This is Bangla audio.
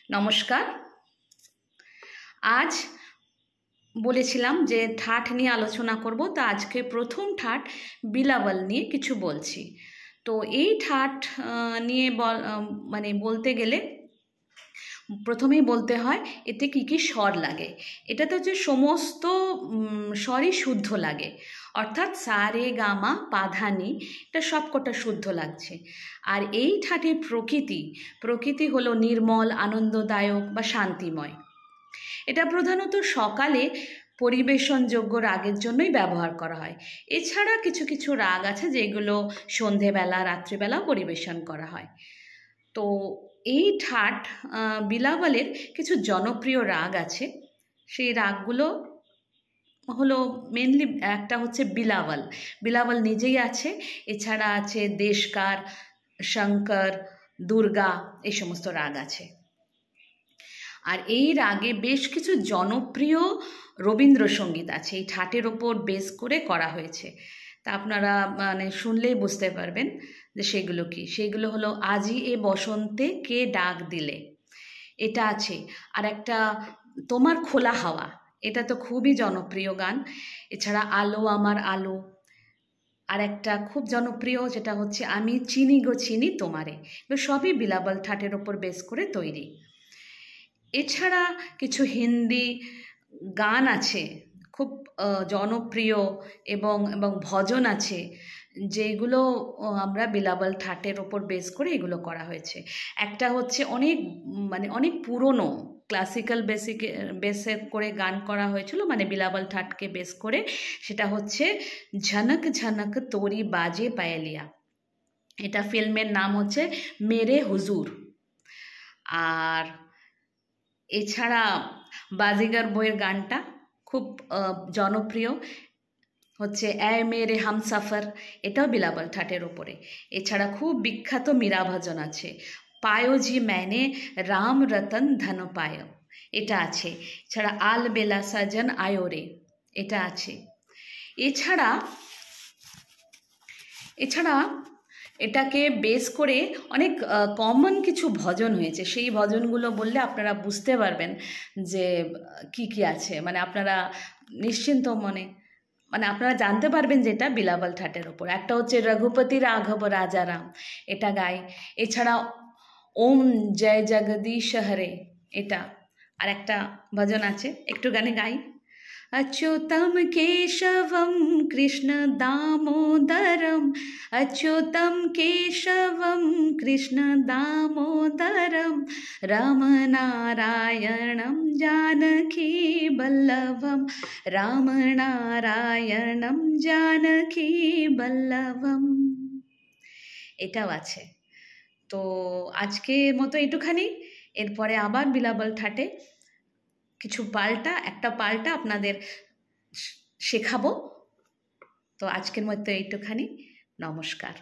নমস্কার। আজ বলেছিলাম যে ঠাট নিয়ে আলোচনা করব, তো আজকে প্রথম ঠাট বিলাবল নিয়ে কিছু বলছি। তো এই ঠাট নিয়ে বলতে গেলে প্রথমেই বলতে হয় এতে কি কি স্বর লাগে। এটাতে হচ্ছে সমস্ত স্বরই শুদ্ধ লাগে, অর্থাৎ সা রে গা মা পা ধা নি, এটা সবকটা শুদ্ধ লাগছে। আর এই ঠাটের প্রকৃতি হলো নির্মল, আনন্দদায়ক বা শান্তিময়। এটা প্রধানত সকালে পরিবেশনযোগ্য রাগের জন্যই ব্যবহার করা হয়। এছাড়া কিছু কিছু রাগ আছে যেগুলো সন্ধেবেলা, রাত্রিবেলাও পরিবেশন করা হয়। তো এই ঠাট বিলাবলের কিছু জনপ্রিয় রাগ আছে। সেই রাগগুলো হলো মেনলি একটা হচ্ছে বিলাবল নিজেই আছে, এছাড়া আছে দেশকার, শঙ্কর, দুর্গা, এই সমস্ত রাগ আছে। আর এই রাগে বেশ কিছু জনপ্রিয় রবীন্দ্রসঙ্গীত আছে, এই ঠাটের ওপর বেস করে করা হয়েছে। তা আপনারা শুনলেই বুঝতে পারবেন যে সেগুলো কি। সেগুলো হলো আজি এ বসন্তে কে ডাক দিলে, এটা আছে। আর একটা তোমার খোলা হাওয়া, এটা তো খুবই জনপ্রিয় গান। এছাড়া আলো আমার আলো, আর একটা খুব জনপ্রিয় যেটা হচ্ছে আমি চিনি গো চিনি তোমারে। এগুলো সবই বিলাবল ঠাটের ওপর বেস করে তৈরি। এছাড়া কিছু হিন্দি গান আছে খুব জনপ্রিয়, এবং ভজন আছে যেগুলো আমরা বিলাবল ঠাটের ওপর বেস করে এগুলো করা হয়েছে। একটা হচ্ছে অনেক পুরনো ক্লাসিক্যাল বেসে করে গান করা হয়েছিল, বিলাবল ঠাটকে বেস করে। সেটা হচ্ছে ঝনক ঝনক তোরি বাজে পায়েলিয়া। এটা ফিল্মের নাম হচ্ছে মেরে হুজুর। আর এছাড়া বাজিগার বইয়ের গানটা খুব জনপ্রিয়, হচ্ছে এ মেরে হামসাফার, এটাও বিলাবল ঠাটের ওপরে। এছাড়া খুব বিখ্যাত মীরা ভজন আছে, পায়ো জি ম্যানে রাম রতন ধন পায়, এটা আছে। এছাড়া আল বেলা সাজন আয়োরে, এটা আছে। এছাড়া এটাকে বেস করে অনেক কমন কিছু ভজন হয়েছে। সেই ভজনগুলো বললে আপনারা বুঝতে পারবেন যে কি কি আছে, আপনারা নিশ্চিন্ত আপনারা জানতে পারবেন যে এটা বিলাবল ঠাটের ওপর। একটা হচ্ছে রঘুপতি রাঘব রাজারাম, এটা গাই। এছাড়া ওম জয় জগদীশ হরে, এটা আর একটা ভজন আছে, একটু গানে গাই। अच्युतं केशवं कृष्ण दामोदरं, अच्युतं केशवं कृष्ण दामोदरं, रामनारायणं जानकी बल्लभं, रामनारायणं जानकी बल्लभं, এটাও আছে। তো আজকের মতো একটুখানি, এরপরে আবার বিলাবল ঠাটে কিছু একটা পাল্টা আপনাদের শেখাবো। তো আজকের মতো এইটুখানি, নমস্কার।